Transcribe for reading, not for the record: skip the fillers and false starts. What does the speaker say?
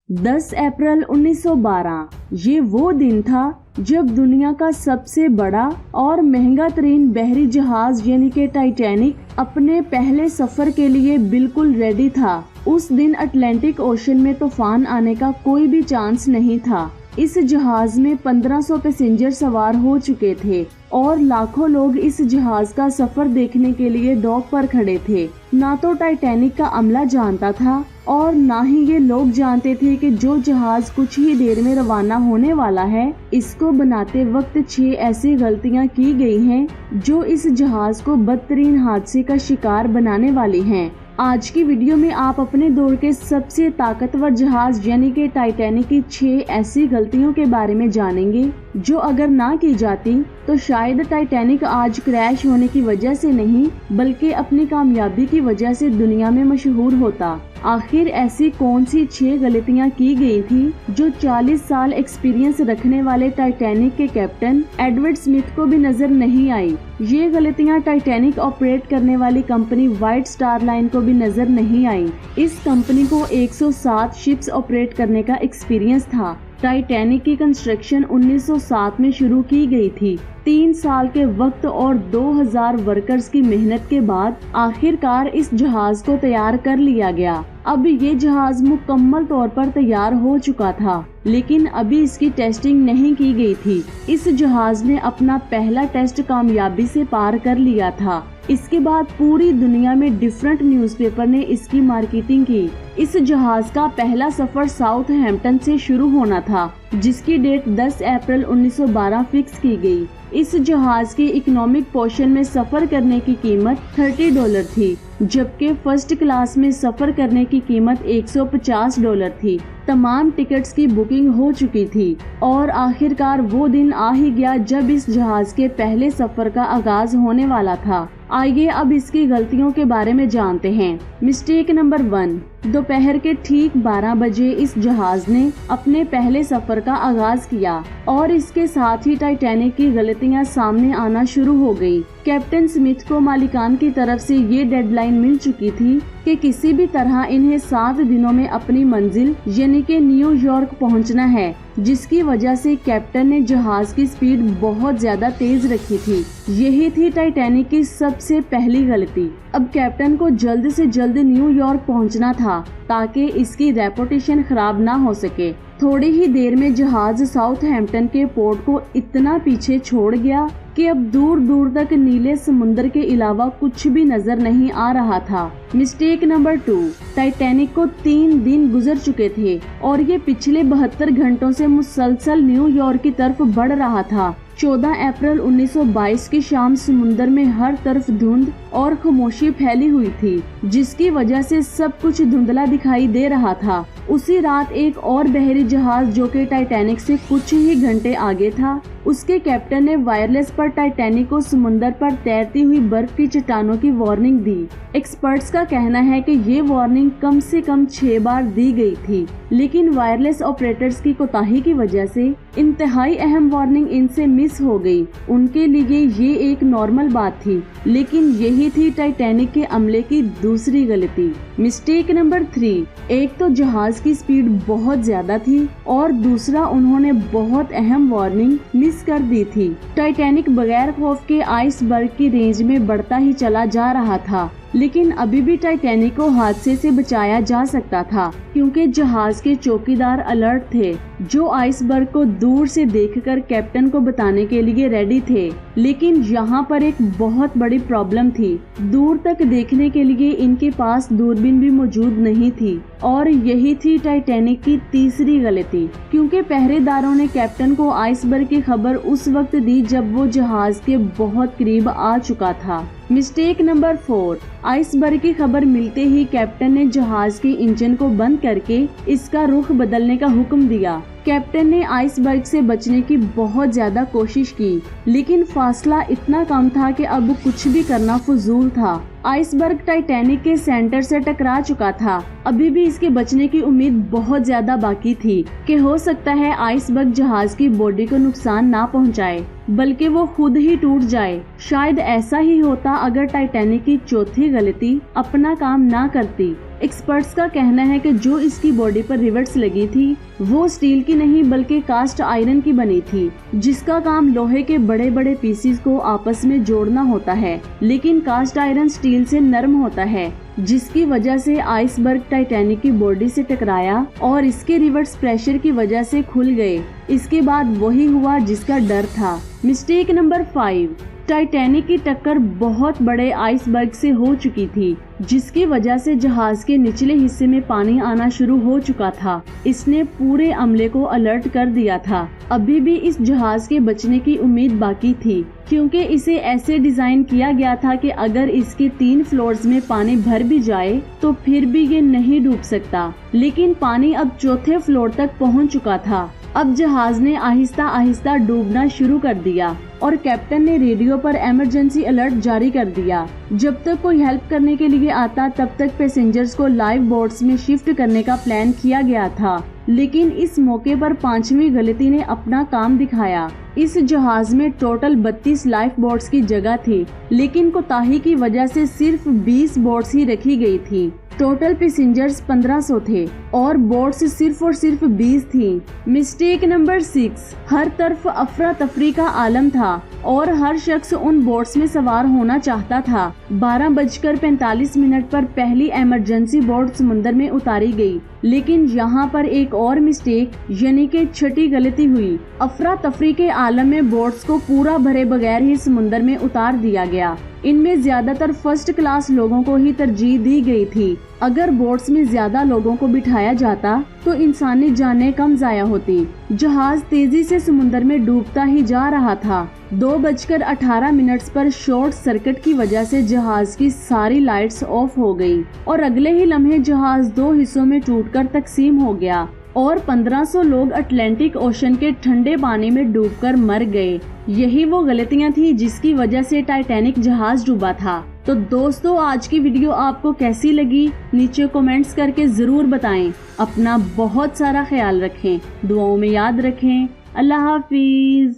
10 अप्रैल 1912 ये वो दिन था जब दुनिया का सबसे बड़ा और महंगा तरीन बहरी जहाज यानी कि टाइटैनिक अपने पहले सफर के लिए बिल्कुल रेडी था। उस दिन अटलांटिक ओशन में तूफान आने का कोई भी चांस नहीं था। इस जहाज में 1500 पैसेंजर सवार हो चुके थे और लाखों लोग इस जहाज का सफर देखने के लिए डॉक पर खड़े थे। ना तो टाइटैनिक का अमला जानता था और ना ही ये लोग जानते थे कि जो जहाज कुछ ही देर में रवाना होने वाला है, इसको बनाते वक्त 6 ऐसी गलतियां की गई हैं जो इस जहाज को बदतरीन हादसे का शिकार बनाने वाली हैं। आज की वीडियो में आप अपने दौर के सबसे ताकतवर जहाज यानी कि टाइटैनिक की 6 ऐसी गलतियों के बारे में जानेंगे जो अगर ना की जाती तो शायद टाइटैनिक आज क्रैश होने की वजह से नहीं बल्कि अपनी कामयाबी की वजह से दुनिया में मशहूर होता। आखिर ऐसी कौन सी 6 गलतियां की गई थी जो 40 साल एक्सपीरियंस रखने वाले टाइटैनिक के कैप्टन एडवर्ड स्मिथ को भी नजर नहीं आई। ये गलतियां टाइटैनिक ऑपरेट करने वाली कंपनी व्हाइट स्टार लाइन को भी नजर नहीं आई। इस कंपनी को 107 शिप्स ऑपरेट करने का एक्सपीरियंस था। टाइटैनिक की कंस्ट्रक्शन 1907 में शुरू की गई थी। 3 साल के वक्त और 2000 वर्कर्स की मेहनत के बाद आखिरकार इस जहाज को तैयार कर लिया गया। अब ये जहाज मुकम्मल तौर पर तैयार हो चुका था, लेकिन अभी इसकी टेस्टिंग नहीं की गई थी। इस जहाज ने अपना पहला टेस्ट कामयाबी से पार कर लिया था। इसके बाद पूरी दुनिया में डिफरेंट न्यूज़पेपर ने इसकी मार्केटिंग की। इस जहाज का पहला सफर साउथहैम्पटन से शुरू होना था, जिसकी डेट 10 अप्रैल 1912 फिक्स की गई। इस जहाज के इकोनॉमिक पोर्शन में सफर करने की कीमत $30 थी, जबकि फर्स्ट क्लास में सफर करने की कीमत $150 थी। तमाम टिकट्स की बुकिंग हो चुकी थी और आखिरकार वो दिन आ ही गया जब इस जहाज के पहले सफर का आगाज होने वाला था। आइए अब इसकी गलतियों के बारे में जानते हैं। मिस्टेक नंबर 1, दोपहर के ठीक 12 बजे इस जहाज ने अपने पहले सफर का आगाज किया और इसके साथ ही टाइटैनिक की गलतियां सामने आना शुरू हो गई। कैप्टन स्मिथ को मालिकान की तरफ से ये डेडलाइन मिल चुकी थी कि किसी भी तरह इन्हें 7 दिनों में अपनी मंजिल यानी कि न्यूयॉर्क पहुंचना है, जिसकी वजह से कैप्टन ने जहाज की स्पीड बहुत ज्यादा तेज रखी थी। यही थी टाइटैनिक की सबसे पहली गलती। अब कैप्टन को जल्द से जल्द न्यूयॉर्क पहुंचना था ताकि इसकी रेपुटेशन खराब ना हो सके। थोड़ी ही देर में जहाज साउथहैम्पटन के पोर्ट को इतना पीछे छोड़ गया कि अब दूर दूर तक नीले समुद्र के अलावा कुछ भी नजर नहीं आ रहा था। मिस्टेक नंबर 2, टाइटैनिक को 3 दिन गुजर चुके थे और ये पिछले 72 घंटों से मुसलसल न्यूयॉर्क की तरफ बढ़ रहा था। 14 अप्रैल 1922 की शाम समुद्र में हर तरफ धुंध और खामोशी फैली हुई थी, जिसकी वजह से सब कुछ धुंधला दिखाई दे रहा था। उसी रात एक और बहरी जहाज जो कि टाइटैनिक से कुछ ही घंटे आगे था, उसके कैप्टन ने वायरलेस पर टाइटैनिक को समुद्र पर तैरती हुई बर्फ की चट्टानों की वार्निंग दी। एक्सपर्ट्स का कहना है कि ये वार्निंग कम से कम 6 बार दी गई थी, लेकिन वायरलेस ऑपरेटर्स की कोताही की वजह से इंतहाई अहम वार्निंग इनसे मिस हो गई। उनके लिए ये एक नॉर्मल बात थी, लेकिन यही थी टाइटैनिक के अमले की दूसरी गलती। मिस्टेक नंबर 3, एक तो जहाज की स्पीड बहुत ज्यादा थी और दूसरा उन्होंने बहुत अहम वार्निंग मिस कर दी थी। टाइटैनिक बगैर खौफ के आइसबर्ग की रेंज में बढ़ता ही चला जा रहा था, लेकिन अभी भी टाइटैनिक को हादसे से बचाया जा सकता था क्योंकि जहाज के चौकीदार अलर्ट थे, जो आइसबर्ग को दूर से देखकर कैप्टन को बताने के लिए रेडी थे। लेकिन यहाँ पर एक बहुत बड़ी प्रॉब्लम थी, दूर तक देखने के लिए इनके पास दूरबीन भी मौजूद नहीं थी और यही थी टाइटैनिक की तीसरी गलती, क्योंकि पहरेदारों ने कैप्टन को आइसबर्ग की खबर उस वक्त दी जब वो जहाज के बहुत करीब आ चुका था। मिस्टेक नंबर 4, आइसबर्ग की खबर मिलते ही कैप्टन ने जहाज के इंजन को बंद करके इसका रुख बदलने का हुक्म दिया। कैप्टन ने आइसबर्ग से बचने की बहुत ज्यादा कोशिश की, लेकिन फासला इतना कम था कि अब कुछ भी करना फजूल था। आइसबर्ग टाइटैनिक के सेंटर से टकरा चुका था। अभी भी इसके बचने की उम्मीद बहुत ज्यादा बाकी थी कि हो सकता है आइसबर्ग जहाज की बॉडी को नुकसान ना पहुंचाए, बल्कि वो खुद ही टूट जाए। शायद ऐसा ही होता अगर टाइटैनिक की चौथी गलती अपना काम ना करती। एक्सपर्ट्स का कहना है कि जो इसकी बॉडी पर रिवेट्स लगी थी वो स्टील की नहीं बल्कि कास्ट आयरन की बनी थी, जिसका काम लोहे के बड़े बड़े पीसेस को आपस में जोड़ना होता है। लेकिन कास्ट आयरन स्टील से नरम होता है, जिसकी वजह से आइसबर्ग टाइटैनिक की बॉडी से टकराया और इसके रिवर्स प्रेशर की वजह से खुल गए। इसके बाद वही हुआ जिसका डर था। मिस्टेक नंबर 5, टाइटैनिक की टक्कर बहुत बड़े आइसबर्ग से हो चुकी थी, जिसकी वजह से जहाज के निचले हिस्से में पानी आना शुरू हो चुका था। इसने पूरे अमले को अलर्ट कर दिया था। अभी भी इस जहाज के बचने की उम्मीद बाकी थी, क्योंकि इसे ऐसे डिजाइन किया गया था कि अगर इसके 3 फ्लोर्स में पानी भर भी जाए तो फिर भी ये नहीं डूब सकता। लेकिन पानी अब 4थे फ्लोर तक पहुंच चुका था। अब जहाज ने आहिस्ता आहिस्ता डूबना शुरू कर दिया और कैप्टन ने रेडियो पर इमरजेंसी अलर्ट जारी कर दिया। जब तक कोई हेल्प करने के लिए आता तब तक पैसेंजर्स को लाइव बोट्स में शिफ्ट करने का प्लान किया गया था। लेकिन इस मौके पर 5वीं गलती ने अपना काम दिखाया। इस जहाज में टोटल 32 लाइफ बोट्स की जगह थी, लेकिन कोताही की वजह से सिर्फ 20 बोट्स ही रखी गई थी। टोटल पैसेंजर्स 1500 थे और बोट्स सिर्फ और सिर्फ 20 थी। मिस्टेक नंबर 6, हर तरफ अफरा तफरी का आलम था और हर शख्स उन बोट्स में सवार होना चाहता था। 12:45 पर पहली इमरजेंसी बोट समुद्र में उतारी गई, लेकिन यहाँ पर एक और मिस्टेक यानी कि 6ठी गलती हुई। अफरा तफरी के आलम में बोट्स को पूरा भरे बगैर ही समुद्र में उतार दिया गया। इनमें ज्यादातर फर्स्ट क्लास लोगों को ही तरजीह दी गई थी। अगर बोट्स में ज्यादा लोगों को बिठाया जाता तो इंसानी जानें कम जाया होती। जहाज तेजी से समुद्र में डूबता ही जा रहा था। 2:18 पर शॉर्ट सर्किट की वजह से जहाज की सारी लाइट्स ऑफ हो गई और अगले ही लम्हे जहाज 2 हिस्सों में टूटकर तकसीम हो गया और 1500 लोग अटलांटिक ओशन के ठंडे पानी में डूबकर मर गए। यही वो गलतियां थी जिसकी वजह से टाइटैनिक जहाज डूबा था। तो दोस्तों, आज की वीडियो आपको कैसी लगी नीचे कमेंट्स करके जरूर बताएं। अपना बहुत सारा ख्याल रखें, दुआओं में याद रखें। अल्लाह हाफिज।